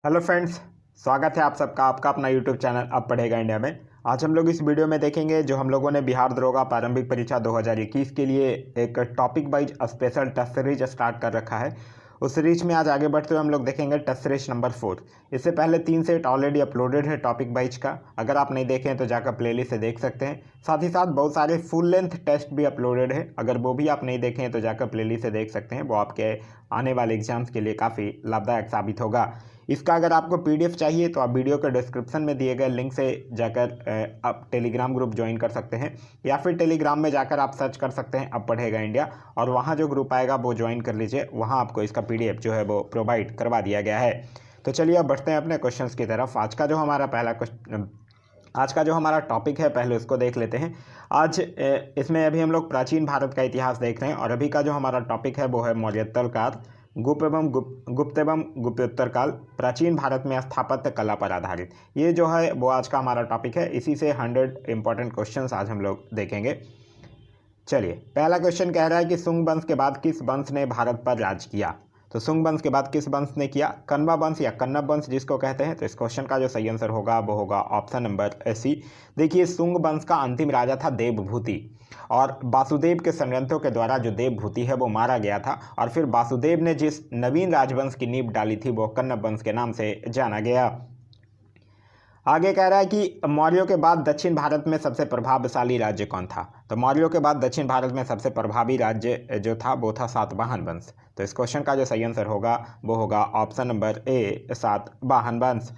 Hello friends, स्वागत है आप सबका आपका अपना यूट्यूब चैनल अब पढ़ेगा इंडिया में। आज हम लोग इस वीडियो में देखेंगे जो हम लोगों ने बिहार दरोगा प्रारंभिक परीक्षा 2021 के लिए एक topic wise special test series start कर रखा है। उस सीरीज में आज आगे बढ़ते हुए हम लोग देखेंगे टेस्ट सीरीज नंबर 4। इससे पहले 3 सेट ऑलरेडी अपलोडेड है टॉपिक वाइज का। अगर आप नहीं देखें तो जाकर प्लेलिस्ट से देख सकते हैं। साथ ही साथ बहुत सारे फुल लेंथ टेस्ट भी अपलोडेड है, अगर वो भी आप नहीं देखें तो जाकर प्लेलिस्ट से देख सकते हैं। वो आपके आने वाले एग्जाम्स के लिए काफ़ी लाभदायक साबित होगा। इसका अगर आपको पीडीएफ चाहिए तो आप वीडियो के डिस्क्रिप्शन में दिए गए लिंक से जाकर आप टेलीग्राम ग्रुप ज्वाइन कर सकते हैं, या फिर टेलीग्राम में जाकर आप सर्च कर सकते हैं अब पढ़ेगा इंडिया, और वहाँ जो ग्रुप आएगा वो ज्वाइन कर लीजिए। वहाँ आपको इसका पीडीएफ जो है वो प्रोवाइड करवा दिया गया है। तो चलिए अब बढ़ते हैं अपने क्वेश्चंस की तरफ। आज का जो हमारा टॉपिक है पहले उसको देख लेते हैं। आज इसमें अभी हम लोग प्राचीन भारत का इतिहास देख रहे हैं, और अभी का जो हमारा टॉपिक है वो है मौर्योत्तर काल, गुप्त एवं गुप्तोत्तर काल, प्राचीन भारत में स्थापत्य कला पर आधारित। ये जो है वो आज का हमारा टॉपिक है। इसी से 100 इंपॉर्टेंट क्वेश्चंस आज हम लोग देखेंगे। चलिए, पहला क्वेश्चन कह रहा है कि सुंग वंश के बाद किस वंश ने भारत पर राज किया। तो सुंग वंश के बाद किस वंश ने किया? कण्वा वंश या कण्व वंश जिसको कहते हैं। तो इस क्वेश्चन का जो सही आंसर होगा वो होगा ऑप्शन नंबर सी। देखिए, सुंग वंश का अंतिम राजा था देवभूति, और वासुदेव के षड्यंत्रों के द्वारा जो देवभूति है वो मारा गया था, और फिर वासुदेव ने जिस नवीन राजवंश की नींव डाली थी वो कण्व वंश के नाम से जाना गया। आगे कह रहा है कि मौर्यों के बाद दक्षिण भारत में सबसे प्रभावशाली राज्य कौन था। तो मौर्यों के बाद दक्षिण भारत में सबसे प्रभावी राज्य जो था वो था सातवाहन वंश। तो इस क्वेश्चन का जो सही आंसर होगा वो होगा ऑप्शन नंबर ए, सातवाहन वंश।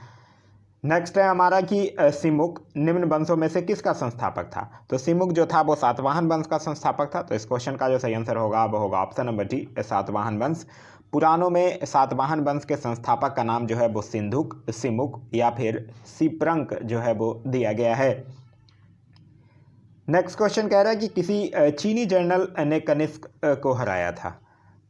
नेक्स्ट है हमारा कि सिमुक निम्न वंशों में से किसका संस्थापक था। तो सिमुक जो था वो सातवाहन वंश का संस्थापक था। तो इस क्वेश्चन का जो सही आंसर होगा वो होगा ऑप्शन नंबर डी, सातवाहन वंश। पुराणों में सातवाहन वंश के संस्थापक का नाम जो है वो सिंधुक, सिमुक या फिर सिप्रंक जो है वो दिया गया है। नेक्स्ट क्वेश्चन कह रहा है कि किसी चीनी जनरल ने कनिष्क को हराया था।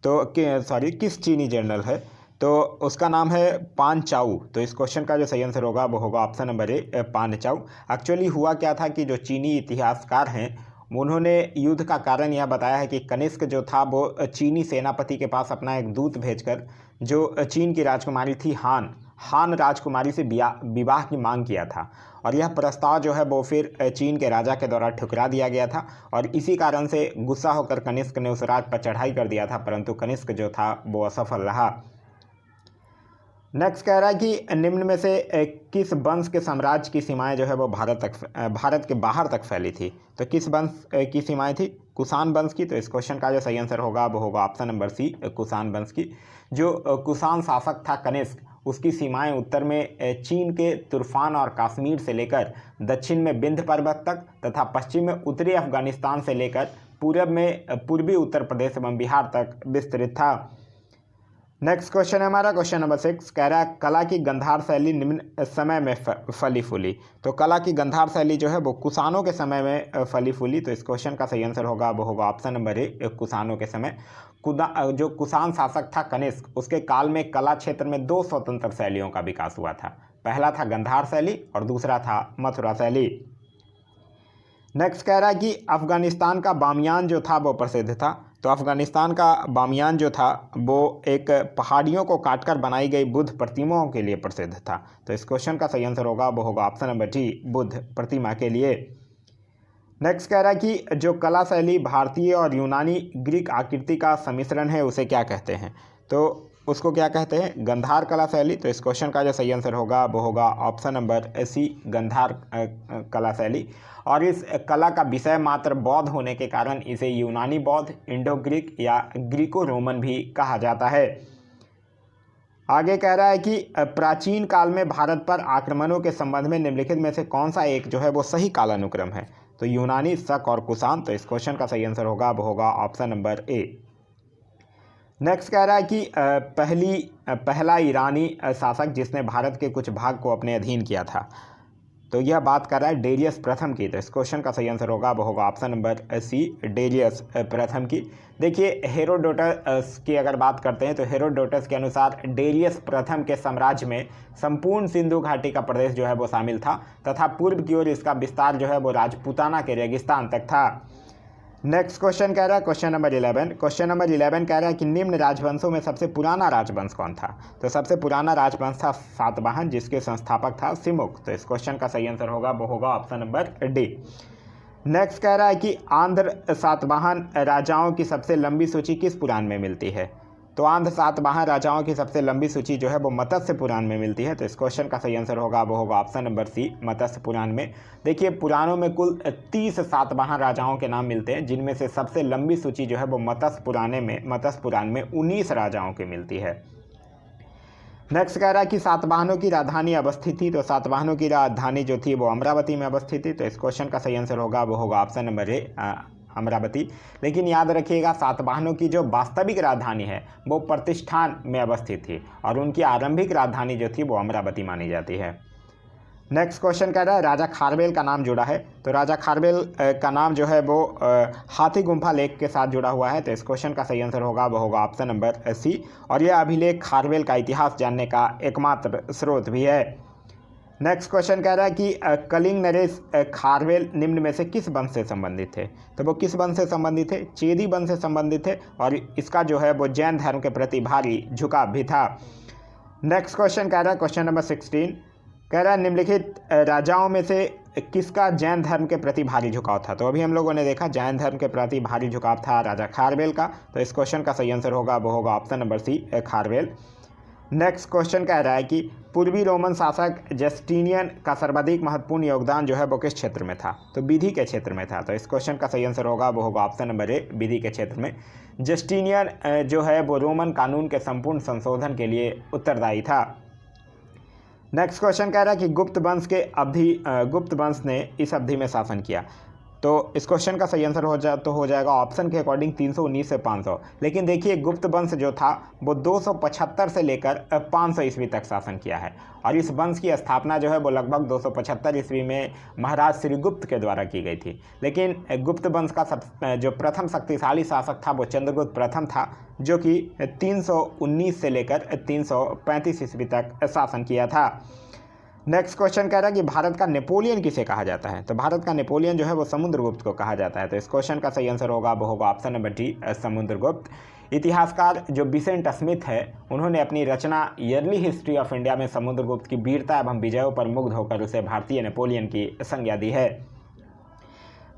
तो किस चीनी जनरल है? तो उसका नाम है पान चाऊ। तो इस क्वेश्चन का जो सही आंसर होगा वो होगा ऑप्शन नंबर ए, पान चाऊ। एक्चुअली हुआ क्या था कि जो चीनी इतिहासकार हैं उन्होंने युद्ध का कारण यह बताया है कि कनिष्क जो था वो चीनी सेनापति के पास अपना एक दूत भेजकर जो चीन की राजकुमारी थी हान राजकुमारी से विवाह की मांग किया था, और यह प्रस्ताव जो है वो फिर चीन के राजा के द्वारा ठुकरा दिया गया था, और इसी कारण से गुस्सा होकर कनिष्क ने उस राज पर चढ़ाई कर दिया था, परंतु कनिष्क जो था वो असफल रहा। नेक्स्ट कह रहा है कि निम्न में से किस वंश के साम्राज्य की सीमाएं जो है वो भारत के बाहर तक फैली थी। तो किस वंश की सीमाएं थी? कुषाण वंश की। तो इस क्वेश्चन का जो सही आंसर होगा वो होगा ऑप्शन नंबर सी, कुषाण वंश की। जो कुषाण शासक था कनिष्क, उसकी सीमाएं उत्तर में चीन के तुर्फान और कश्मीर से लेकर दक्षिण में विंध्य पर्वत तक, तथा पश्चिम में उत्तरी अफगानिस्तान से लेकर पूर्व में पूर्वी उत्तर प्रदेश एवं बिहार तक विस्तृत था। नेक्स्ट क्वेश्चन है हमारा क्वेश्चन नंबर 6। कह रहा है कला की गंधार शैली निम्न समय में फली फूली। तो कला की गंधार शैली जो है वो कुषाणों के समय में फली फूली। तो इस क्वेश्चन का सही आंसर होगा वो होगा ऑप्शन नंबर ए, कुषाणों के समय। जो कुषाण शासक था कनिष्क, उसके काल में कला क्षेत्र में 2 स्वतंत्र शैलियों का विकास हुआ था। पहला था गंधार शैली और दूसरा था मथुरा शैली। नेक्स्ट कह रहा है कि अफगानिस्तान का बामियान जो था वो प्रसिद्ध था। तो अफगानिस्तान का बामियान जो था वो एक पहाड़ियों को काटकर बनाई गई बुद्ध प्रतिमाओं के लिए प्रसिद्ध था। तो इस क्वेश्चन का सही आंसर होगा वो होगा ऑप्शन नंबर डी, बुद्ध प्रतिमा के लिए। नेक्स्ट कह रहा है कि जो कला शैली भारतीय और यूनानी ग्रीक आकृति का सम्मिश्रण है उसे क्या कहते हैं। तो उसको क्या कहते हैं? गंधार कला शैली। तो इस क्वेश्चन का जो सही आंसर होगा वो होगा ऑप्शन नंबर सी, गंधार कला शैली। और इस कला का विषय मात्र बौद्ध होने के कारण इसे यूनानी बौद्ध, इंडो ग्रीक या ग्रीको रोमन भी कहा जाता है। आगे कह रहा है कि प्राचीन काल में भारत पर आक्रमणों के संबंध में निम्नलिखित में से कौन सा एक जो है वो सही कालानुक्रम है। तो यूनानी, शक और कुषाण। तो इस क्वेश्चन का सही आंसर होगा वो होगा ऑप्शन नंबर ए। नेक्स्ट कह रहा है कि पहला ईरानी शासक जिसने भारत के कुछ भाग को अपने अधीन किया था। तो यह बात कर रहा है डेरियस प्रथम की। तो इस क्वेश्चन का सही आंसर होगा वो होगा ऑप्शन नंबर सी, डेरियस प्रथम की। देखिए, हेरोडोटस की अगर बात करते हैं तो हेरोडोटस के अनुसार डेरियस प्रथम के साम्राज्य में संपूर्ण सिंधु घाटी का प्रदेश जो है वो शामिल था, तथा पूर्व की ओर इसका विस्तार जो है वो राजपूताना के रेगिस्तान तक था। नेक्स्ट क्वेश्चन कह रहा है क्वेश्चन नंबर 11। क्वेश्चन नंबर 11 कह रहा है कि निम्न राजवंशों में सबसे पुराना राजवंश कौन था। तो सबसे पुराना राजवंश था सातवाहन, जिसके संस्थापक था सिमुक। तो इस क्वेश्चन का सही आंसर होगा वो होगा ऑप्शन नंबर डी। नेक्स्ट कह रहा है कि आंध्र सातवाहन राजाओं की सबसे लंबी सूची किस पुराण में मिलती है। तो आंध्र सातवाहन राजाओं की सबसे लंबी सूची जो है वो मत्स्य पुराण में मिलती है। तो इस क्वेश्चन का सही आंसर होगा वो होगा ऑप्शन नंबर सी, मत्स्य पुराण में। देखिए पुराणों में कुल 30 सातवाहन राजाओं के नाम मिलते हैं, जिनमें से सबसे लंबी सूची जो है वो मत्स्य पुराण में 19 राजाओं की मिलती है। नेक्स्ट कह रहा है कि सातवाहनों की राजधानी अवस्थित थी। तो सातवाहनों की राजधानी जो थी वो अमरावती में अवस्थित थी। तो इस क्वेश्चन का सही आंसर होगा वो होगा ऑप्शन नंबर ए, अमरावती। लेकिन याद रखिएगा सातवाहनों की जो वास्तविक राजधानी है वो प्रतिष्ठान में अवस्थित थी और उनकी आरंभिक राजधानी जो थी वो अमरावती मानी जाती है। नेक्स्ट क्वेश्चन कह रहा है राजा खारवेल का नाम जुड़ा है। तो राजा खारवेल का नाम जो है वो हाथी गुम्फा लेक के साथ जुड़ा हुआ है। तो इस क्वेश्चन का सही आंसर होगा वो होगा ऑप्शन नंबर सी। और यह अभिलेख खारवेल का इतिहास जानने का एकमात्र स्रोत भी है। नेक्स्ट क्वेश्चन कह रहा है कि कलिंग नरेश खारवेल निम्न में से किस वंश से संबंधित थे। तो वो किस वंश से संबंधित थे, चेदी वंश से संबंधित थे और इसका जो है वो जैन धर्म के प्रति भारी झुकाव भी था। नेक्स्ट क्वेश्चन कह रहा है क्वेश्चन नंबर 16 कह रहा है निम्नलिखित राजाओं में से किसका जैन धर्म के प्रति भारी झुकाव था। तो अभी हम लोगों ने देखा जैन धर्म के प्रति भारी झुकाव था राजा खारवेल का। तो इस क्वेश्चन का सही आंसर होगा वो होगा option number C, Kharavela. Next question कह रहा है कि पूर्वी रोमन शासक जस्टिनियन का सर्वाधिक महत्वपूर्ण योगदान जो है वो किस क्षेत्र में था। तो विधि के क्षेत्र में था। तो इस क्वेश्चन का सही आंसर होगा वो होगा ऑप्शन नंबर ए, विधि के क्षेत्र में। जस्टिनियन जो है वो रोमन कानून के संपूर्ण संशोधन के लिए उत्तरदायी था। नेक्स्ट क्वेश्चन कह रहा है कि गुप्त वंश ने इस अवधि में शासन किया। तो इस क्वेश्चन का सही आंसर हो जाएगा ऑप्शन के अकॉर्डिंग 319 से 500। लेकिन देखिए गुप्त वंश जो था वो 275 से लेकर 500 ईस्वी तक शासन किया है और इस वंश की स्थापना जो है वो लगभग 275 ईस्वी में महाराज श्रीगुप्त के द्वारा की गई थी। लेकिन गुप्त वंश का जो प्रथम शक्तिशाली शासक था वो चंद्रगुप्त प्रथम था, जो कि 319 से लेकर 335 ईस्वी तक शासन किया था। नेक्स्ट क्वेश्चन कह रहा है कि भारत का नेपोलियन किसे कहा जाता है। तो भारत का नेपोलियन जो है वो समुद्रगुप्त को कहा जाता है। तो इस क्वेश्चन का सही आंसर होगा वो होगा ऑप्शन नंबर डी, समुद्रगुप्त। इतिहासकार जो बिसेंट स्मिथ है उन्होंने अपनी रचना ईयरली हिस्ट्री ऑफ इंडिया में समुद्रगुप्त की वीरता एवं विजयों पर मुग्ध होकर उसे भारतीय नेपोलियन की संज्ञा दी है।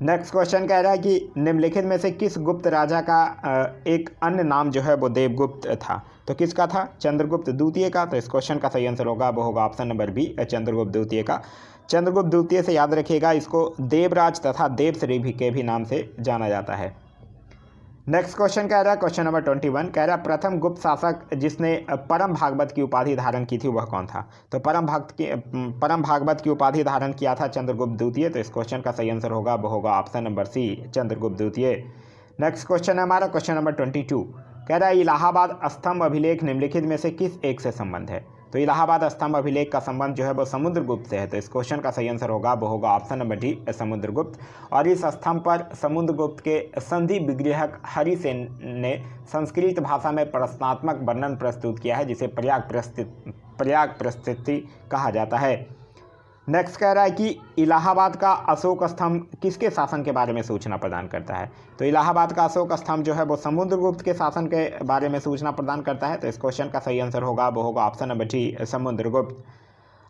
नेक्स्ट क्वेश्चन कह रहा है कि निम्नलिखित में से किस गुप्त राजा का एक अन्य नाम जो है वो देवगुप्त था। तो किसका था, चंद्रगुप्त द्वितीय का। तो इस क्वेश्चन का सही आंसर होगा वो होगा ऑप्शन नंबर बी, चंद्रगुप्त द्वितीय का। चंद्रगुप्त द्वितीय से याद रखिएगा इसको देवराज तथा देवश्री भी के भी नाम से जाना जाता है। नेक्स्ट क्वेश्चन कह रहा है क्वेश्चन नंबर 21 कह रहा है प्रथम गुप्त शासक जिसने परम भागवत की उपाधि धारण की थी वह कौन था। तो परम भागवत की उपाधि धारण किया था चंद्रगुप्त द्वितीय। तो इस क्वेश्चन का सही आंसर होगा वो होगा ऑप्शन नंबर सी, चंद्रगुप्त द्वितीय। नेक्स्ट क्वेश्चन है हमारा क्वेश्चन नंबर 22 कह रहा है इलाहाबाद स्तंभ अभिलेख निम्नलिखित में से किस एक से संबंध है। तो इलाहाबाद स्तंभ अभिलेख का संबंध जो है वो समुद्रगुप्त से है। तो इस क्वेश्चन का सही आंसर होगा वो होगा ऑप्शन नंबर डी, समुद्रगुप्त। और इस स्तंभ पर समुद्रगुप्त के संधि विग्रहक हरिसेन ने संस्कृत भाषा में प्रश्नात्मक वर्णन प्रस्तुत किया है, जिसे प्रयाग प्रस्तुति कहा जाता है। नेक्स्ट कह रहा है कि इलाहाबाद का अशोक स्तंभ किसके शासन के बारे में सूचना प्रदान करता है। तो इलाहाबाद का अशोक स्तंभ जो है वो समुद्रगुप्त के शासन के बारे में सूचना प्रदान करता है। तो इस क्वेश्चन का सही आंसर होगा वो होगा ऑप्शन नंबर डी, समुद्रगुप्त।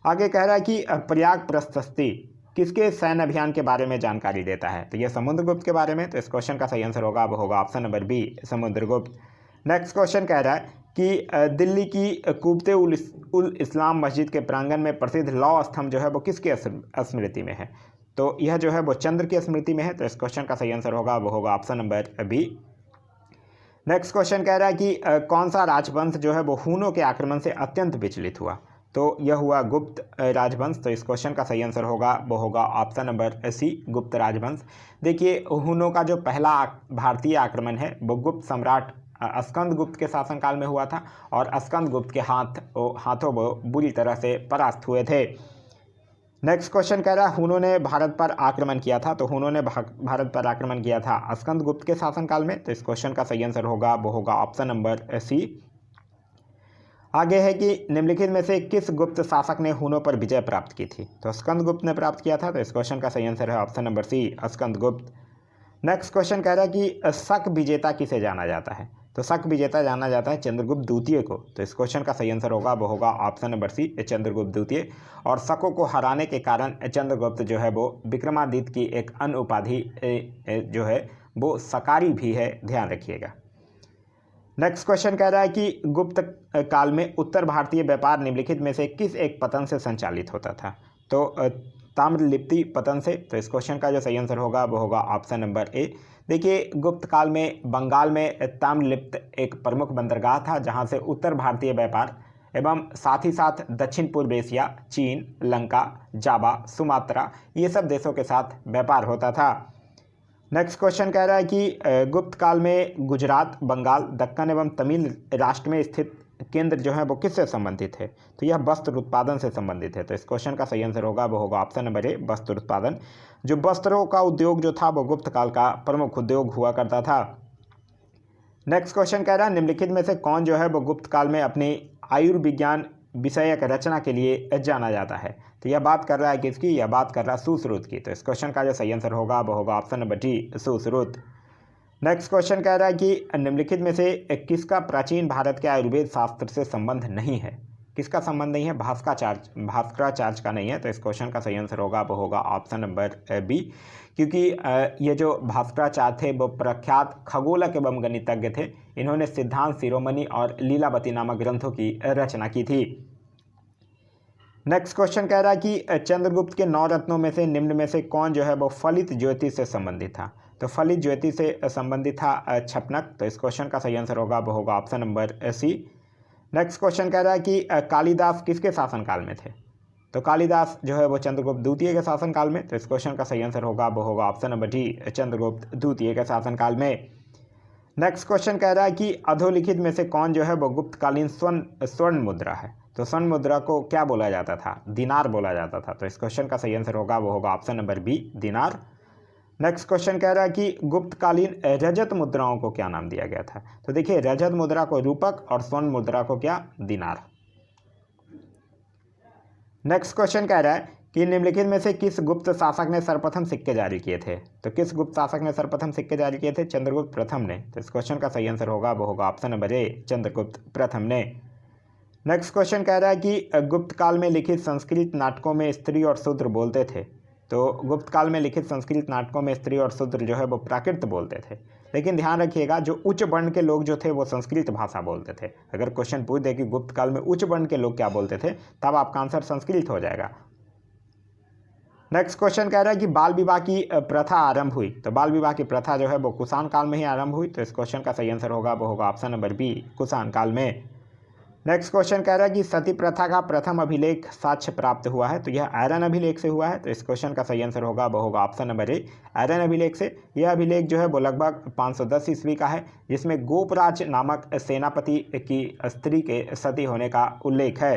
आगे कह रहा है कि प्रयाग प्रशस्ति किसके सैन्य अभियान के बारे में जानकारी देता है। तो यह समुद्रगुप्त के बारे में। तो इस क्वेश्चन का सही आंसर होगा वो होगा option number B, Samudragupta. Next question कह रहा है कि दिल्ली की कुब्बते उल इस्लाम मस्जिद के प्रांगण में प्रसिद्ध लौह स्तंभ जो है वो किसके स्मृति में है। तो यह जो है वो चंद्र की स्मृति में है। तो इस क्वेश्चन का सही आंसर होगा वो होगा option number B. Next question कह रहा है कि कौन सा राजवंश जो है वो हूनों के आक्रमण से अत्यंत विचलित हुआ। तो यह हुआ गुप्त राजवंश। तो इस क्वेश्चन का सही आंसर होगा वो होगा ऑप्शन नंबर सी, गुप्त राजवंश। देखिए हूनों का जो पहला भारतीय आक्रमण है वो गुप्त सम्राट स्कंदगुप्त के शासनकाल में हुआ था और स्कंदगुप्त के हाथों वो बुरी तरह से परास्त हुए थे। नेक्स्ट क्वेश्चन कह रहा है हूनों ने भारत पर आक्रमण किया था। तो हूनों ने भारत पर आक्रमण किया था स्कंदगुप्त के शासनकाल में। तो इस क्वेश्चन का सही आंसर होगा वो होगा ऑप्शन नंबर सी। आगे है कि निम्नलिखित में से किस गुप्त शासक ने हूनों पर विजय प्राप्त की थी। तो स्कंदगुप्त ने प्राप्त किया था। तो इस क्वेश्चन का सही आंसर है option number C, Skandagupta. Next question कह रहा है कि शक विजेता किसे जाना जाता है? तो शक विजेता जाना जाता है चंद्रगुप्त द्वितीय को। तो इस क्वेश्चन का सही आंसर होगा वो होगा ऑप्शन नंबर सी, चंद्रगुप्त द्वितीय। और शकों को हराने के कारण चंद्रगुप्त जो है वो विक्रमादित्य की एक अन्य उपाधि जो है वो सकारी भी है, ध्यान रखिएगा। नेक्स्ट क्वेश्चन कह रहा है कि गुप्त काल में उत्तर भारतीय व्यापार निम्नलिखित में से किस एक पतन से संचालित होता था? तो ताम्रलिप्ति पतन से। तो इस क्वेश्चन का जो सही आंसर होगा वो होगा ऑप्शन नंबर ए। देखिए, गुप्त काल में बंगाल में ताम्रलिप्त एक प्रमुख बंदरगाह था जहां से उत्तर भारतीय व्यापार एवं साथ ही साथ दक्षिण पूर्व एशिया, चीन, लंका, जावा, सुमात्रा, ये सब देशों के साथ व्यापार होता था। नेक्स्ट क्वेश्चन कह रहा है कि गुप्त काल में गुजरात, बंगाल, दक्कन एवं तमिल राष्ट्र में स्थित केंद्र जो है वो किससे संबंधित है? तो यह वस्त्र उत्पादन से संबंधित है। तो इस क्वेश्चन का सही आंसर होगा वो होगा ऑप्शन नंबर ए, वस्त्र उत्पादन। जो वस्त्रों का उद्योग जो था वो गुप्त काल का प्रमुख उद्योग हुआ करता था। नेक्स्ट क्वेश्चन कह रहा है निम्नलिखित में से कौन जो है वो गुप्त काल में अपनी आयुर्विज्ञान विषयक रचना के लिए जाना जाता है? तो यह बात कर रहा है किसकी? यह बात कर रहा है सुश्रुत की। तो इस क्वेश्चन का जो सही आंसर होगा वो होगा option number D, Sushruta. Next question कह रहा है कि निम्नलिखित में से किसका प्राचीन भारत के आयुर्वेद शास्त्र से संबंध नहीं है? किसका संबंध नहीं है? भास्कराचार्य का नहीं है। तो इस क्वेश्चन का सही आंसर होगा वो होगा ऑप्शन नंबर बी, क्योंकि ये जो भास्कराचार्य थे वो प्रख्यात खगोलक एवं गणितज्ञ थे। इन्होंने सिद्धांत शिरोमणि और लीलावती नामक ग्रंथों की रचना की थी। नेक्स्ट क्वेश्चन कह रहा है कि चंद्रगुप्त के 9 रत्नों में से निम्न में से कौन जो है वो फलित ज्योतिष से संबंधित था? तो फलित ज्योतिष से संबंधित था छपनक। तो इस क्वेश्चन का सही आंसर होगा वो होगा option number C. Next question कह रहा है कि कालिदास किसके शासनकाल में थे? तो कालिदास जो है वो चंद्रगुप्त द्वितीय के शासनकाल में। तो इस क्वेश्चन का सही आंसर होगा वो होगा ऑप्शन नंबर डी, चंद्रगुप्त द्वितीय के शासनकाल में। नेक्स्ट क्वेश्चन कह रहा है कि अधोलिखित में से कौन जो है वो गुप्तकालीन स्वर्ण मुद्रा है? तो स्वर्ण मुद्रा को क्या बोला जाता था? दिनार बोला जाता था। तो इस क्वेश्चन का सही आंसर होगा वो होगा ऑप्शन नंबर बी, दिनार। नेक्स्ट क्वेश्चन कह रहा है कि गुप्तकालीन रजत मुद्राओं को क्या नाम दिया गया था? तो देखिए, रजत मुद्रा को रूपक और स्वर्ण मुद्रा को क्या? दिनार। नेक्स्ट क्वेश्चन कह रहा है कि निम्नलिखित में से किस गुप्त शासक ने सर्वप्रथम सिक्के जारी किए थे? तो किस गुप्त शासक ने सर्वप्रथम सिक्के जारी किए थे? चंद्रगुप्त प्रथम ने। तो इस क्वेश्चन का सही आंसर होगा वो होगा ऑप्शन नंबर ए, चंद्रगुप्त प्रथम ने। नेक्स्ट क्वेश्चन कह रहा है कि गुप्त काल में लिखित संस्कृत नाटकों में स्त्री और शूद्र बोलते थे। तो गुप्त काल में लिखित संस्कृत नाटकों में स्त्री और शूद्र जो है वो प्राकृत बोलते थे। लेकिन ध्यान रखिएगा, जो उच्च वर्ण के लोग जो थे वो संस्कृत भाषा बोलते थे। अगर क्वेश्चन पूछ दे कि गुप्त काल में उच्च वर्ण के लोग क्या बोलते थे, तब आपका आंसर संस्कृत हो जाएगा। नेक्स्ट क्वेश्चन कह रहा है कि बाल विवाह की प्रथा आरंभ हुई। तो बाल विवाह की प्रथा जो है वो कुषाण काल में ही आरंभ हुई। तो इस क्वेश्चन का सही आंसर होगा वो होगा ऑप्शन नंबर बी, कुषाण काल में। नेक्स्ट क्वेश्चन कह रहा है कि सती प्रथा का प्रथम अभिलेख साक्ष्य प्राप्त हुआ है। तो यह आयरन अभिलेख से हुआ है। तो इस क्वेश्चन का सही आंसर होगा वो होगा ऑप्शन नंबर ए, आयरन अभिलेख से। यह अभिलेख जो है वो लगभग 510 ईस्वी का है, जिसमें गोपराज नामक सेनापति की स्त्री के सती होने का उल्लेख है।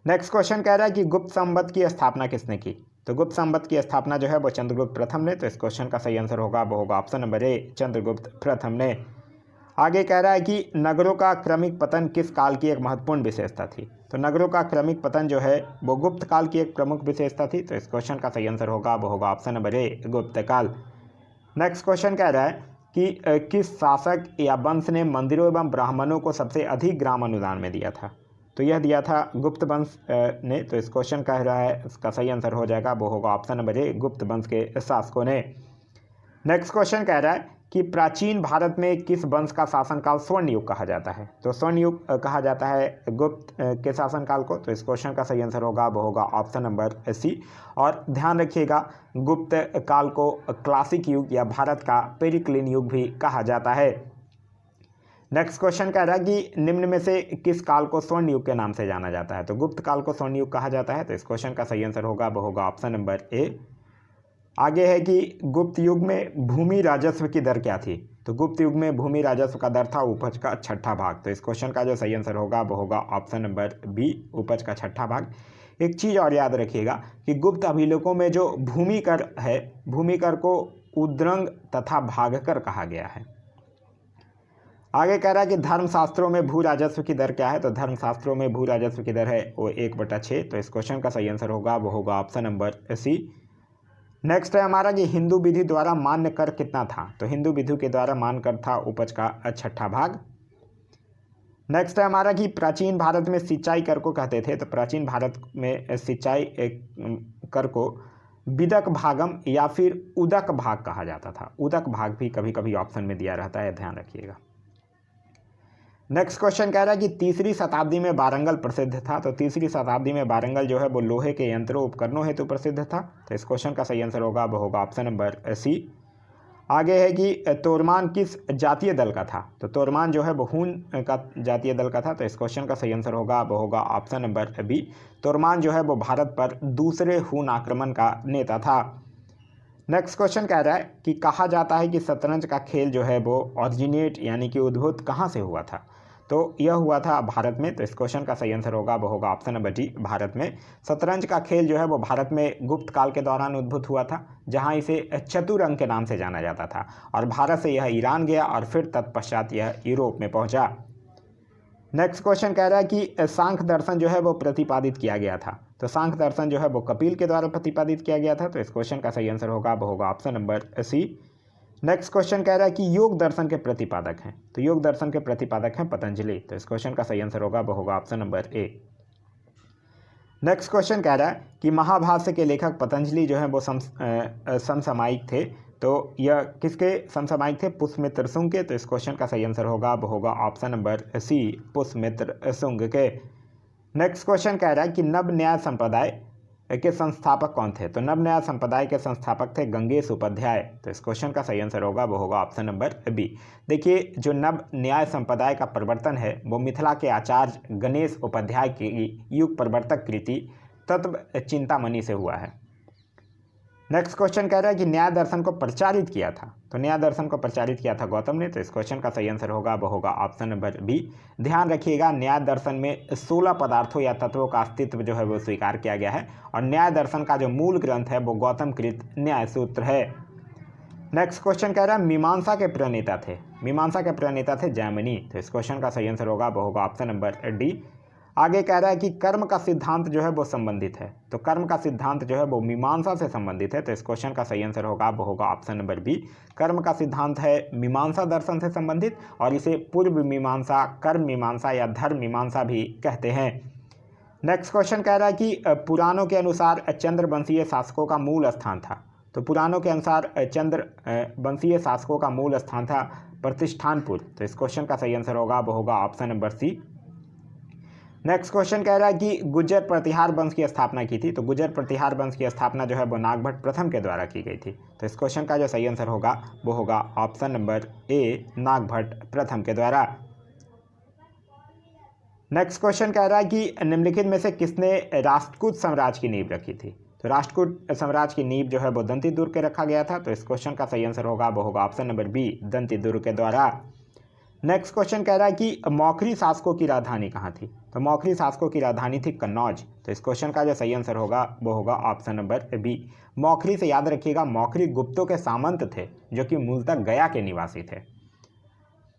नेक्स्ट क्वेश्चन कह रहा है कि गुप्त संवत की स्थापना किसने की? तो गुप्त संवत की स्थापना जो है वो चंद्रगुप्त प्रथम ने। तो इस क्वेश्चन का सही आंसर होगा वो होगा ऑप्शन नंबर ए, चंद्रगुप्त प्रथम ने। आगे कह रहा है कि नगरों का क्रमिक पतन किस काल की एक महत्वपूर्ण विशेषता थी? तो नगरों का क्रमिक पतन जो है वो गुप्त काल की एक प्रमुख विशेषता थी। तो इस क्वेश्चन का सही आंसर होगा वो होगा ऑप्शन नंबर ए, गुप्त काल। नेक्स्ट क्वेश्चन कह रहा है कि किस शासक या वंश ने मंदिरों एवं ब्राह्मणों को सबसे अधिक ग्राम अनुदान में दिया था? तो यह दिया था गुप्त वंश ने। तो इस क्वेश्चन कह रहा है इसका सही आंसर हो जाएगा वो होगा ऑप्शन नंबर ए, गुप्त वंश के शासकों ने। नेक्स्ट क्वेश्चन कह रहा है कि प्राचीन भारत में किस वंश का शासनकाल स्वर्ण युग कहा जाता है? तो स्वर्ण युग कहा जाता है गुप्त के शासनकाल को। तो इस क्वेश्चन का सही आंसर होगा वो होगा ऑप्शन नंबर सी। और ध्यान रखिएगा, गुप्त काल को क्लासिक युग या भारत का पेरिक्लिन युग भी कहा जाता है। नेक्स्ट क्वेश्चन कह रहा है कि निम्न में से किस काल को स्वर्ण युग के नाम से जाना जाता है? तो गुप्त काल को स्वर्ण युग कहा जाता है। तो इस क्वेश्चन का सही आंसर होगा वो होगा ऑप्शन नंबर ए। आगे है कि गुप्त युग में भूमि राजस्व की दर क्या थी? तो गुप्त युग में भूमि राजस्व का दर था उपज का 6ठा भाग। तो इस क्वेश्चन का जो सही आंसर होगा वो होगा ऑप्शन नंबर बी, उपज का 6ठा भाग। एक चीज़ और याद रखिएगा कि गुप्त अभिलेखों में जो भूमि कर है, भूमि कर को उद्रंग तथा भागकर कहा गया है। आगे कह रहा है कि धर्मशास्त्रों में भू राजस्व की दर क्या है? तो धर्मशास्त्रों में भू राजस्व की दर है वो 1/6। तो इस क्वेश्चन का सही आंसर होगा वो होगा ऑप्शन नंबर सी। नेक्स्ट है हमारा कि हिंदू विधि द्वारा मान्य कर कितना था। तो हिंदू विधि के द्वारा मान्य कर था उपज का 6ठा भाग। नेक्स्ट है हमारा कि प्राचीन भारत में सिंचाई कर को कहते थे। तो प्राचीन भारत में सिंचाई कर को विदक भागम या फिर उदक भाग कहा जाता था। उदक भाग भी कभी कभी ऑप्शन में दिया रहता है, ध्यान रखिएगा। नेक्स्ट क्वेश्चन कह रहा है कि तीसरी शताब्दी में वारंगल प्रसिद्ध था। तो तीसरी शताब्दी में वारंगल जो है वो लोहे के यंत्रों उपकरणों हेतु प्रसिद्ध था। तो इस क्वेश्चन का सही आंसर होगा वो होगा ऑप्शन नंबर सी। आगे है कि तोरमान किस जातीय दल का था। तो तोरमान जो है वो हून का जातीय दल का था। तो इस क्वेश्चन का सही आंसर होगा वो होगा ऑप्शन नंबर बी। तोरमान जो है वो भारत पर दूसरे हून आक्रमण का नेता था। नेक्स्ट क्वेश्चन कह रहा है कि कहा जाता है कि शतरंज का खेल जो है वो ऑरिजिनेट यानी कि उद्भूत कहाँ से हुआ था। तो यह हुआ था भारत में। तो इस क्वेश्चन का सही आंसर होगा वो होगा ऑप्शन नंबर डी, भारत में। शतरंज का खेल जो है वो भारत में गुप्त काल के दौरान उद्भूत हुआ था, जहां इसे चतुरंग के नाम से जाना जाता था, और भारत से यह ईरान गया और फिर तत्पश्चात यह यूरोप में पहुंचा। नेक्स्ट क्वेश्चन कह रहा है कि सांख्य दर्शन जो है वो प्रतिपादित किया गया था। तो सांख्य दर्शन जो है वो कपिल के द्वारा प्रतिपादित किया गया था। तो इस क्वेश्चन का सही आंसर होगा वो होगा option number C. Next question कह रहा है कि योग दर्शन के प्रतिपादक हैं। तो योग दर्शन के प्रतिपादक हैं पतंजलि। तो इस क्वेश्चन का सही आंसर होगा वो होगा ऑप्शन नंबर ए। नेक्स्ट क्वेश्चन कह रहा है कि महाभाष्य के लेखक पतंजलि जो है वो समसामयिक थे। तो यह किसके समसामयिक थे? पुष्यमित्र शुंग के। तो इस क्वेश्चन का सही आंसर होगा वो होगा option number C, Pushyamitra Shunga के। नेक्स्ट क्वेश्चन कह रहा है कि नव न्याय संप्रदाय के संस्थापक कौन थे। तो नव न्याय संप्रदाय के संस्थापक थे गंगेश उपाध्याय। तो इस क्वेश्चन का सही आंसर होगा वो होगा ऑप्शन नंबर बी। देखिए, जो नव न्याय संप्रदाय का प्रवर्तन है वो मिथिला के आचार्य गणेश उपाध्याय की युग प्रवर्तक कृति तत्व चिंतामणि से हुआ है। नेक्स्ट क्वेश्चन कह रहा है कि न्याय दर्शन को प्रचारित किया था। तो न्याय दर्शन को प्रचारित किया था गौतम ने। तो इस क्वेश्चन का सही आंसर होगा वो होगा ऑप्शन नंबर बी। ध्यान रखिएगा, न्याय दर्शन में 16 पदार्थों या तत्वों का अस्तित्व जो है वो स्वीकार किया गया है, और न्याय दर्शन का जो मूल ग्रंथ है वो गौतम कृत न्याय सूत्र है। नेक्स्ट क्वेश्चन कह रहा है मीमांसा के प्रणेता थे। मीमांसा के प्रणेता थे जैमिनी। तो इस क्वेश्चन का सही आंसर होगा वो होगा ऑप्शन नंबर डी। आगे कह रहा है कि कर्म का सिद्धांत जो है वो संबंधित है। तो कर्म का सिद्धांत जो है वो मीमांसा से संबंधित है। तो इस क्वेश्चन का सही आंसर होगा वो होगा ऑप्शन नंबर बी। कर्म का सिद्धांत है मीमांसा दर्शन से संबंधित, और इसे पूर्व मीमांसा, कर्म मीमांसा या धर्म मीमांसा भी कहते हैं। नेक्स्ट क्वेश्चन कह रहा है कि पुराणों के अनुसार चंद्रवंशीय शासकों का मूल स्थान था। तो पुराणों के अनुसार चंद्रवंशीय शासकों का मूल स्थान था प्रतिष्ठानपुर। तो इस क्वेश्चन का सही आंसर होगा वो होगा option number C. Next question कह रहा है कि गुर्जर प्रतिहार वंश की स्थापना की थी। तो गुर्जर प्रतिहार वंश की स्थापना जो है वो नागभट्ट प्रथम के द्वारा की गई थी। तो इस क्वेश्चन का जो सही आंसर होगा वो होगा ऑप्शन नंबर ए, नागभट्ट प्रथम के द्वारा। नेक्स्ट क्वेश्चन कह रहा है कि निम्नलिखित में से किसने राष्ट्रकूट साम्राज्य की नींव रखी थी। तो राष्ट्रकूट साम्राज्य की नींव जो है वो दंती दुर्ग के रखा गया था। तो इस क्वेश्चन का सही आंसर होगा वो होगा ऑप्शन नंबर बी, दंती दुर्ग के द्वारा। नेक्स्ट क्वेश्चन कह रहा है कि मौखरी शासकों की राजधानी कहाँ थी। तो मौखरी शासकों की राजधानी थी कन्नौज। तो इस क्वेश्चन का जो सही आंसर होगा वो होगा ऑप्शन नंबर बी। मौखरी से याद रखिएगा, मौखरी गुप्तों के सामंत थे जो कि मूलतः गया के निवासी थे।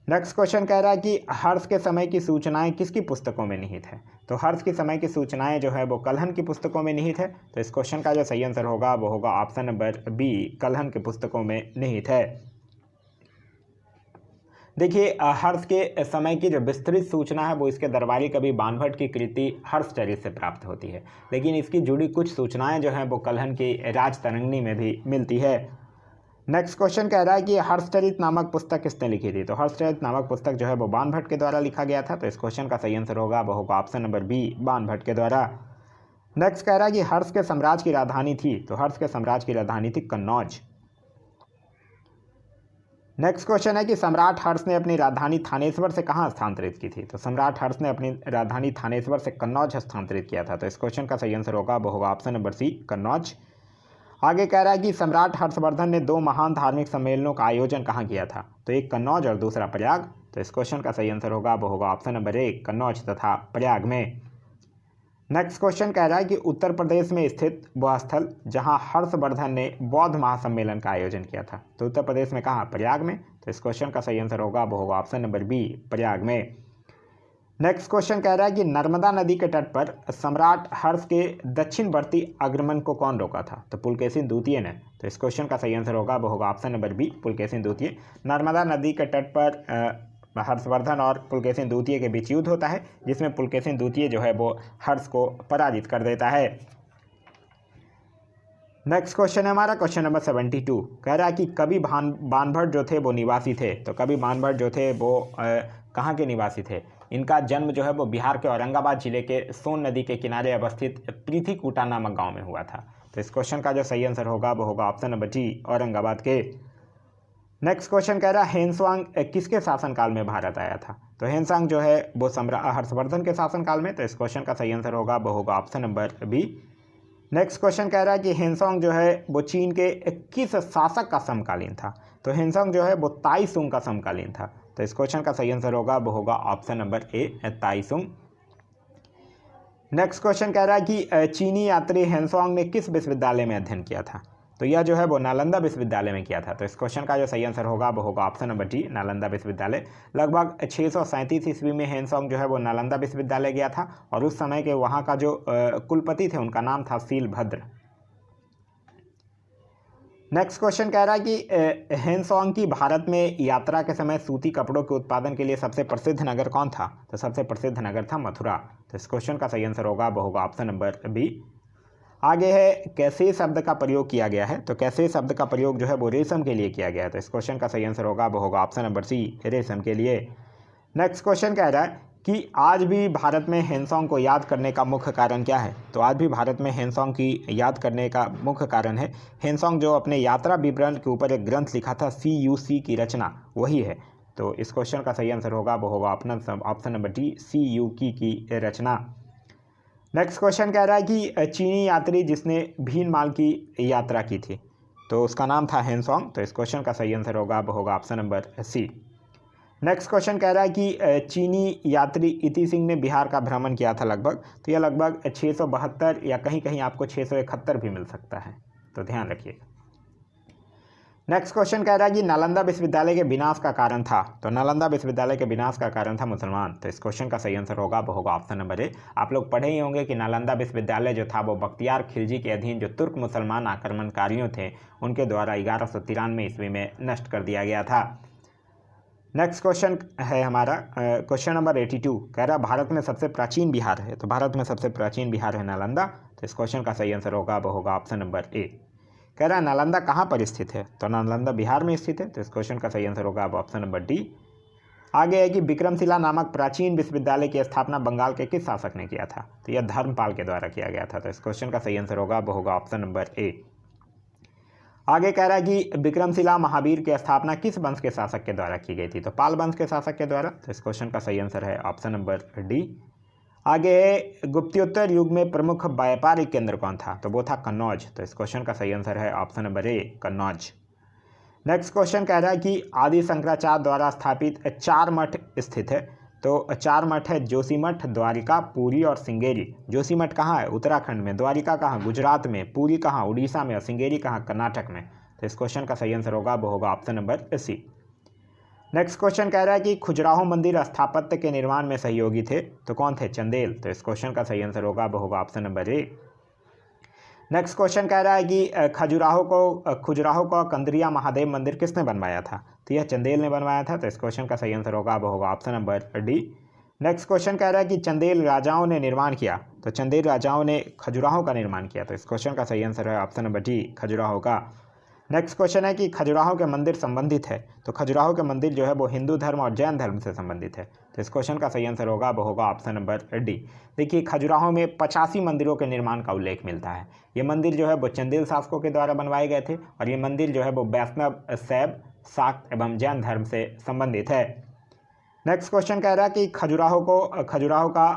नेक्स्ट क्वेश्चन कह रहा है कि हर्ष के समय की सूचनाएं किसकी पुस्तकों में निहित है। तो हर्ष के समय की सूचनाएं जो है वो कल्हन की पुस्तकों में निहित है। तो इस क्वेश्चन का जो सही आंसर होगा वो होगा ऑप्शन नंबर बी, कल्हन की पुस्तकों में निहित है। देखिए, हर्ष के समय की जो विस्तृत सूचना है वो इसके दरबारी कवि बाणभट्ट की कृति हर्षचरित से प्राप्त होती है, लेकिन इसकी जुड़ी कुछ सूचनाएं जो हैं वो कल्हन की राजतरंगिणी में भी मिलती है। नेक्स्ट क्वेश्चन कह रहा है कि हर्षचरित नामक पुस्तक किसने लिखी थी। तो हर्षचरित नामक पुस्तक जो है वो बाणभट्ट के द्वारा लिखा गया था। तो इस क्वेश्चन का सही आंसर होगा वो होगा ऑप्शन नंबर बी, बाणभट्ट के द्वारा। नेक्स्ट कह रहा है कि हर्ष के साम्राज्य की राजधानी थी। तो हर्ष के साम्राज्य की राजधानी थी कन्नौज। नेक्स्ट क्वेश्चन है कि सम्राट हर्ष ने अपनी राजधानी थानेश्वर से कहाँ स्थानांतरित की थी। तो सम्राट हर्ष ने अपनी राजधानी थानेश्वर से कन्नौज स्थानांतरित किया था। तो इस क्वेश्चन का सही आंसर होगा वो होगा ऑप्शन नंबर सी, कन्नौज। आगे कह रहा है कि सम्राट हर्षवर्धन ने 2 महान धार्मिक सम्मेलनों का आयोजन कहाँ किया था। तो एक कन्नौज और दूसरा प्रयाग। तो इस क्वेश्चन का सही आंसर होगा वो होगा ऑप्शन नंबर ए, कन्नौज तथा प्रयाग में। नेक्स्ट क्वेश्चन कह रहा है कि उत्तर प्रदेश में स्थित वह स्थल जहां हर्षवर्धन ने बौद्ध महासम्मेलन का आयोजन किया था। तो उत्तर प्रदेश में कहाँ? प्रयाग में। तो इस क्वेश्चन का सही आंसर होगा वो होगा ऑप्शन नंबर बी, प्रयाग में। नेक्स्ट क्वेश्चन कह रहा है कि नर्मदा नदी के तट पर सम्राट हर्ष के दक्षिणवर्ती आक्रमण को कौन रोका था? तो पुलकेशिन द्वितीय ने। तो इस क्वेश्चन का सही आंसर होगा वो होगा ऑप्शन नंबर बी, पुलकेशिन द्वितीय। नर्मदा नदी के तट पर हर्षवर्धन और पुलकेशिन द्वितीय के बीच युद्ध होता है, जिसमें पुलकेशिन द्वितीय जो है वो हर्ष को पराजित कर देता है। नेक्स्ट क्वेश्चन है हमारा क्वेश्चन नंबर 72। कह रहा है कि कवि बाणभट्ट जो थे वो निवासी थे। तो कवि बाणभट्ट जो थे वो कहाँ के निवासी थे? इनका जन्म जो है वो बिहार के औरंगाबाद जिले के सोन नदी के किनारे अवस्थित पृथ्वीकूटा नामक गांव में हुआ था। तो इस क्वेश्चन का जो सही आंसर होगा वो होगा ऑप्शन नंबर डी, औरंगाबाद के। नेक्स्ट क्वेश्चन कह रहा है हेनसांग किसके शासनकाल में भारत आया था? तो हेनसांग जो है वो सम्राट हर्षवर्धन के शासनकाल में। तो इस क्वेश्चन का सही आंसर होगा वो होगा option number B. Next question कह रहा है कि हेनसांग जो है वो चीन के किस शासक का समकालीन था? तो हेनसांग जो है वो ताइसुंग का समकालीन था। तो इस क्वेश्चन का सही आंसर होगा वो होगा ऑप्शन नंबर ए, ताइसुंग। नेक्स्ट क्वेश्चन कह रहा है कि चीनी यात्री हेनसांग ने किस विश्वविद्यालय में अध्ययन किया था? तो यह जो है वो नालंदा विश्वविद्यालय में किया था। तो इस क्वेश्चन का जो सही आंसर होगा वो होगा ऑप्शन नंबर डी, नालंदा विश्वविद्यालय। लगभग 637 ईस्वी में हेनसांग जो है वो नालंदा विश्वविद्यालय गया था और उस समय के वहाँ का जो कुलपति थे उनका नाम था शीलभद्र। नेक्स्ट क्वेश्चन कह रहा है कि हेनसांग की भारत में यात्रा के समय सूती कपड़ों के उत्पादन के लिए सबसे प्रसिद्ध नगर कौन था? तो सबसे प्रसिद्ध नगर था मथुरा। तो इस क्वेश्चन का सही आंसर होगा वो होगा ऑप्शन नंबर बी। आगे है कैसे शब्द का प्रयोग किया गया है? तो कैसे शब्द का प्रयोग जो है वो रेशम के लिए किया गया है। तो इस क्वेश्चन का सही आंसर होगा वो होगा ऑप्शन नंबर सी, रेशम के लिए। नेक्स्ट क्वेश्चन कह रहा है कि आज भी भारत में हेनसांग को याद करने का मुख्य कारण क्या है? तो आज भी भारत में हेनसांग की याद करने का मुख्य कारण है हेनसांग जो अपने यात्रा विवरण के ऊपर एक ग्रंथ लिखा था, CUC की रचना, वही है। तो इस क्वेश्चन का सही आंसर होगा वो होगा ऑप्शन नंबर डी, CUC की रचना। नेक्स्ट क्वेश्चन कह रहा है कि चीनी यात्री जिसने भीनमाल की यात्रा की थी, तो उसका नाम था हेनसांग। तो इस क्वेश्चन का सही आंसर होगा वो होगा option number C. Next question कह रहा है कि चीनी यात्री इति सिंह ने बिहार का भ्रमण किया था लगभग। तो यह लगभग 672 या कहीं कहीं आपको 671 भी मिल सकता है, तो ध्यान रखिएगा। नेक्स्ट क्वेश्चन कह रहा है कि नालंदा विश्वविद्यालय के विनाश का कारण था। तो नालंदा विश्वविद्यालय के विनाश का कारण था मुसलमान। तो इस क्वेश्चन का सही आंसर होगा वो होगा ऑप्शन नंबर ए। आप लोग पढ़े ही होंगे कि नालंदा विश्वविद्यालय जो था वो बख्तियार खिलजी के अधीन जो तुर्क मुसलमान आक्रमणकारियों थे उनके द्वारा 1193 ईस्वी में नष्ट कर दिया गया था। नेक्स्ट क्वेश्चन है हमारा क्वेश्चन नंबर 82। कह रहा है भारत में सबसे प्राचीन बिहार है। तो भारत में सबसे प्राचीन बिहार है नालंदा। तो इस क्वेश्चन का सही आंसर होगा वो होगा ऑप्शन नंबर ए। कह रहा है नालंदा कहाँ पर स्थित है? तो नालंदा बिहार में स्थित है। तो इस क्वेश्चन का सही आंसर होगा ऑप्शन नंबर डी। आगे है कि विक्रमशिला नामक प्राचीन विश्वविद्यालय की स्थापना बंगाल के किस शासक ने किया था? तो यह धर्मपाल के द्वारा किया गया था। तो इस क्वेश्चन का सही आंसर होगा वो होगा ऑप्शन नंबर ए। आगे कह रहा है कि विक्रमशिला महावीर की स्थापना किस वंश के शासक के द्वारा की गई थी? तो पाल वंश के शासक के द्वारा। तो इस क्वेश्चन का सही आंसर है ऑप्शन नंबर डी। आगे गुप्तोत्तर युग में प्रमुख व्यापारिक केंद्र कौन था? तो वो था कन्नौज। तो इस क्वेश्चन का सही आंसर है ऑप्शन नंबर ए, कन्नौज। नेक्स्ट क्वेश्चन कह रहा है कि आदि शंकराचार्य द्वारा स्थापित 4 मठ स्थित है। तो 4 मठ है जोशीमठ, द्वारिका, पुरी और श्रृंगेरी। जोशीमठ कहाँ है? उत्तराखंड में। द्वारिका कहाँ? गुजरात में। पुरी कहाँ? उड़ीसा में। और श्रृंगेरी कहाँ? कर्नाटक में। तो इस क्वेश्चन का सही आंसर होगा वो होगा option number C. Next question कह रहा है कि खजुराहो मंदिर स्थापत्य के निर्माण में सहयोगी थे। तो कौन थे? चंदेल। तो इस क्वेश्चन का सही आंसर होगा वो होगा ऑप्शन नंबर ए। नेक्स्ट क्वेश्चन कह रहा है कि खजुराहो को कंदरिया महादेव मंदिर किसने बनवाया था? तो यह चंदेल ने बनवाया था। तो इस क्वेश्चन का सही आंसर होगा वो होगा option number D. Next question कह रहा है कि चंदेल राजाओं ने निर्माण किया। तो चंदेल राजाओं ने खजुराहो का निर्माण किया। तो इस क्वेश्चन का सही आंसर है ऑप्शन नंबर डी, खजुराहो का। नेक्स्ट क्वेश्चन है कि खजुराहो के मंदिर संबंधित है। तो खजुराहो के मंदिर जो है वो हिंदू धर्म और जैन धर्म से संबंधित है। तो इस क्वेश्चन का सही आंसर होगा वो होगा ऑप्शन नंबर डी। देखिए खजुराहो में 85 मंदिरों के निर्माण का उल्लेख मिलता है। ये मंदिर जो है वो चंदेल शासकों के द्वारा बनवाए गए थे और ये मंदिर जो है वो वैष्णव, शैव, शाक्त एवं जैन धर्म से संबंधित है। नेक्स्ट क्वेश्चन कह रहा है कि खजुराहो का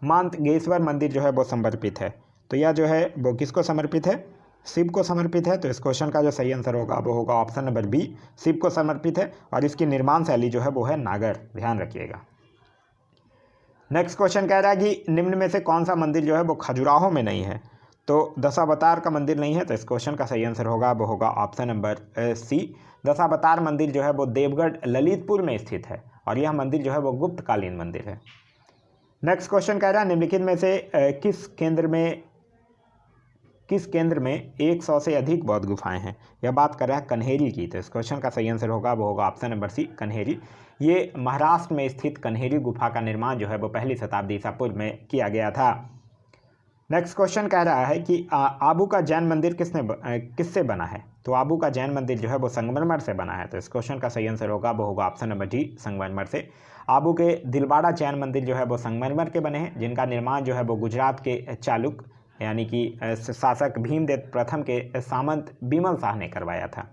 मांतगेश्वर मंदिर जो है वो समर्पित है। तो यह जो है वो किसको समर्पित है? शिव को समर्पित है। तो इस क्वेश्चन का जो सही आंसर होगा वो होगा ऑप्शन नंबर बी, शिव को समर्पित है और इसकी निर्माण शैली जो है वो है नागर। ध्यान रखिएगा। नेक्स्ट क्वेश्चन कह रहा है कि निम्न में से कौन सा मंदिर जो है वो खजुराहो में नहीं है? तो दशावतार का मंदिर नहीं है। तो इस क्वेश्चन का सही आंसर होगा वो होगा ऑप्शन नंबर सी। दशावतार मंदिर जो है वो देवगढ़ ललितपुर में स्थित है और यह मंदिर जो है वो गुप्तकालीन मंदिर है। नेक्स्ट क्वेश्चन कह रहा है निम्नलिखित में से किस केंद्र में 100 से अधिक बौद्ध गुफाएं हैं। यह बात कर रहा है कन्हेरी की। तो इस क्वेश्चन का सही आंसर होगा वो होगा ऑप्शन नंबर सी कन्हेरी। ये महाराष्ट्र में स्थित कन्हेरी गुफा का निर्माण जो है वो 1ली शताब्दी ईसा पूर्व में किया गया था। नेक्स्ट क्वेश्चन कह रहा है कि आबू का जैन मंदिर किससे बना है। तो आबू का जैन मंदिर जो है वो संगमरमर से बना है। तो इस क्वेश्चन का सही आंसर होगा वो होगा ऑप्शन नंबर डी संगमरमर से। आबू के दिलवाड़ा जैन मंदिर जो है वो संगमरमर के बने हैं, जिनका निर्माण जो है वो गुजरात के चालुक्य यानी कि शासक भीमदेव प्रथम के सामंत बिमल शाह ने करवाया था।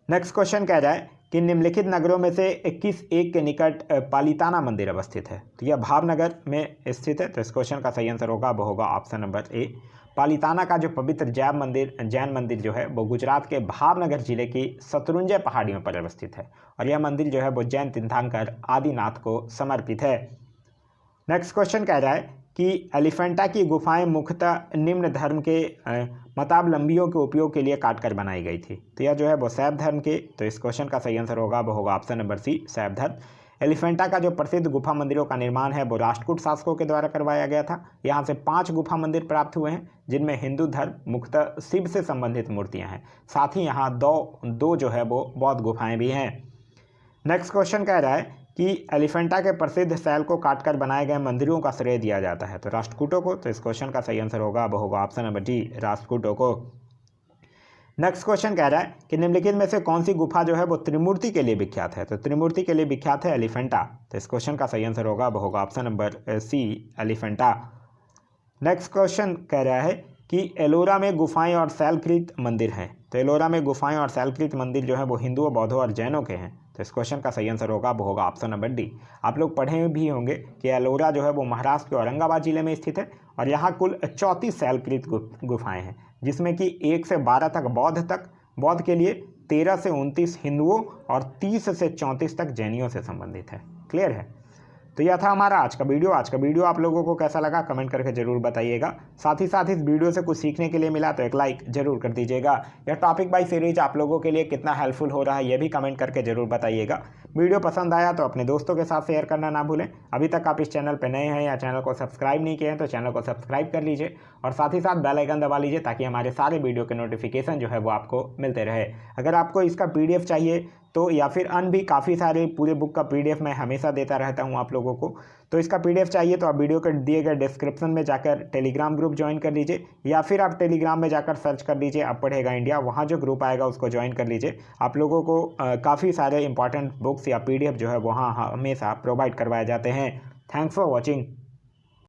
नेक्स्ट क्वेश्चन कह रहा है कि निम्नलिखित नगरों में से किस एक के निकट पालिताना मंदिर अवस्थित है। तो यह भावनगर में स्थित है। तो इस क्वेश्चन का सही आंसर होगा वो होगा ऑप्शन नंबर ए। पालिताना का जो पवित्र जैन मंदिर जो है वो गुजरात के भावनगर जिले की शत्रुंजय पहाड़ियों पर अवस्थित है और यह मंदिर जो है वो जैन तीर्थंकर आदिनाथ को समर्पित है। नेक्स्ट क्वेश्चन कह रहा है कि एलिफेंटा की गुफाएं मुख्यतः निम्न धर्म के मतावलंबियों के उपयोग के लिए काटकर बनाई गई थी। तो यह जो है वो शैव धर्म के। तो इस क्वेश्चन का सही आंसर होगा वो होगा ऑप्शन नंबर सी शैव धर्म। एलिफेंटा का जो प्रसिद्ध गुफा मंदिरों का निर्माण है वो राष्ट्रकूट शासकों के द्वारा करवाया गया था। यहाँ से 5 गुफा मंदिर प्राप्त हुए हैं, जिनमें हिंदू धर्म मुख्यतः शिव से संबंधित मूर्तियाँ हैं। साथ ही यहाँ दो जो है वो बौद्ध गुफाएँ भी हैं। नेक्स्ट क्वेश्चन कह रहा है कि एलिफेंटा के प्रसिद्ध शैल को काटकर बनाए गए मंदिरों का श्रेय दिया जाता है। तो राष्ट्रकूटों को। तो इस क्वेश्चन का सही आंसर होगा वो होगा ऑप्शन नंबर डी राष्ट्रकूटों को। नेक्स्ट क्वेश्चन कह रहा है कि निम्नलिखित में से कौन सी गुफा जो है वो त्रिमूर्ति के लिए विख्यात है। तो त्रिमूर्ति के लिए विख्यात है एलिफेंटा। तो इस क्वेश्चन का सही आंसर होगा वो होगा option number C Elephanta. Next question कह रहा है कि एलोरा में गुफाएं और शैलकृत मंदिर हैं। तो एलोरा में गुफाएं और शैलकृत मंदिर जो है वो हिंदुओं, बौद्धों और जैनों के हैं। तो इस क्वेश्चन का सही आंसर होगा वो होगा ऑप्शन नंबर डी। आप लोग पढ़े भी होंगे कि एलोरा जो है वो महाराष्ट्र के औरंगाबाद जिले में स्थित है और यहाँ कुल 34 शैलकृत गुफाएं हैं, जिसमें कि 1 से 12 तक बौद्ध के लिए, 13 से 29 हिंदुओं और 30 से 34 तक जैनियों से संबंधित है। क्लियर है। तो यह था हमारा आज का वीडियो आप लोगों को कैसा लगा कमेंट करके जरूर बताइएगा। साथ ही साथ इस वीडियो से कुछ सीखने के लिए मिला तो एक लाइक जरूर कर दीजिएगा। यह टॉपिक बाय सीरीज आप लोगों के लिए कितना हेल्पफुल हो रहा है यह भी कमेंट करके जरूर बताइएगा। वीडियो पसंद आया तो अपने दोस्तों के साथ शेयर करना ना भूलें। अभी तक आप इस चैनल पर नए हैं या चैनल को सब्सक्राइब नहीं किए हैं तो चैनल को सब्सक्राइब कर लीजिए और साथ ही साथ बेल आइकन दबा लीजिए ताकि हमारे सारे वीडियो के नोटिफिकेशन जो है वो आपको मिलते रहे। अगर आपको इसका PDF चाहिए तो या फिर अन्य भी काफ़ी सारे पूरे बुक का PDF मैं हमेशा देता रहता हूं आप लोगों को, तो इसका PDF चाहिए तो आप वीडियो के दिए गए डिस्क्रिप्शन में जाकर टेलीग्राम ग्रुप ज्वाइन कर लीजिए या फिर आप टेलीग्राम में जाकर सर्च कर लीजिए अब पढ़ेगा इंडिया, वहां जो ग्रुप आएगा उसको ज्वाइन कर लीजिए। आप लोगों को काफ़ी सारे इंपॉर्टेंट बुक्स या PDF जो है वहाँ हमेशा प्रोवाइड करवाए जाते हैं। Thanks for watching.